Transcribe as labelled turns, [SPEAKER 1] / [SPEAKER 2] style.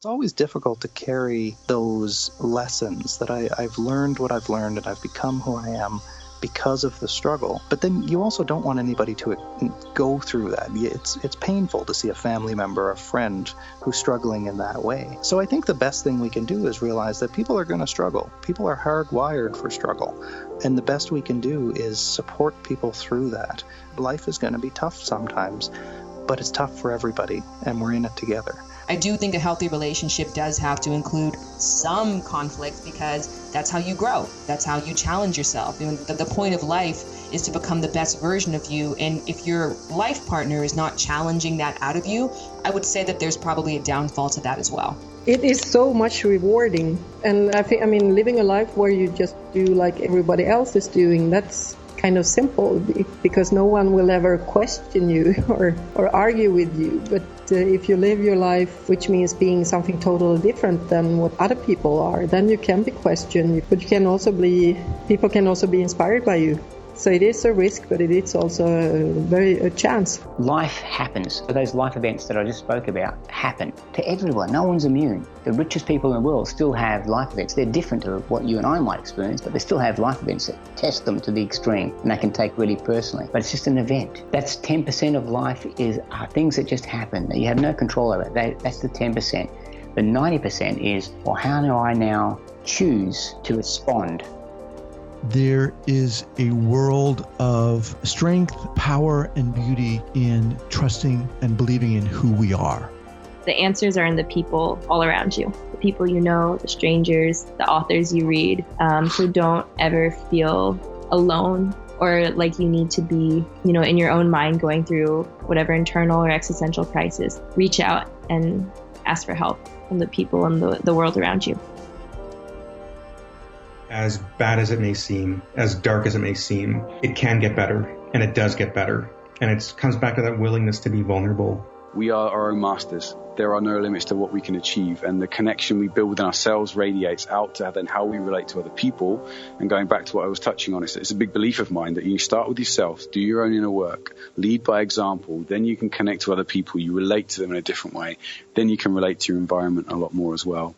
[SPEAKER 1] It's always difficult to carry those lessons that I've learned what I've learned and I've become who I am because of the struggle. But then you also don't want anybody to go through that. It's painful to see a family member, a friend who's struggling in that way. So I think the best thing we can do is realize that people are going to struggle. People are hardwired for struggle. And the best we can do is support people through that. Life is going to be tough sometimes, but it's tough for everybody, and we're in it together.
[SPEAKER 2] I do think a healthy relationship does have to include some conflict, because that's how you grow. That's how you challenge yourself. The point of life is to become the best version of you. And if your life partner is not challenging that out of you, I would say that there's probably a downfall to that as well.
[SPEAKER 3] It is so much rewarding. And I mean, living a life where you just do like everybody else is doing, that's kind of simple, because no one will ever question you or argue with you. But if you live your life, which means being something totally different than what other people are, then you can be questioned, but people can also be inspired by you. So it is a risk, but it is also a chance.
[SPEAKER 4] Life happens. So those life events that I just spoke about happen to everyone. No one's immune. The richest people in the world still have life events. They're different to what you and I might experience, but they still have life events that test them to the extreme, and they can take really personally. But it's just an event. That's 10% of life are things that just happen, that you have no control over. That's the 10%. The 90% is, well, how do I now choose to respond?
[SPEAKER 5] There is a world of strength, power, and beauty in trusting and believing in who we are.
[SPEAKER 6] The answers are in the people all around you, the people you know, the strangers, the authors you read. So don't ever feel alone or like you need to be, in your own mind going through whatever internal or existential crisis. Reach out and ask for help from the people and the world around you.
[SPEAKER 7] As bad as it may seem, as dark as it may seem, it can get better, and it does get better. And it comes back to that willingness to be vulnerable.
[SPEAKER 8] We are our own masters. There are no limits to what we can achieve, and the connection we build within ourselves radiates out to then how we relate to other people. And going back to what I was touching on, it's a big belief of mine that you start with yourself, do your own inner work, lead by example, then you can connect to other people, you relate to them in a different way, then you can relate to your environment a lot more as well.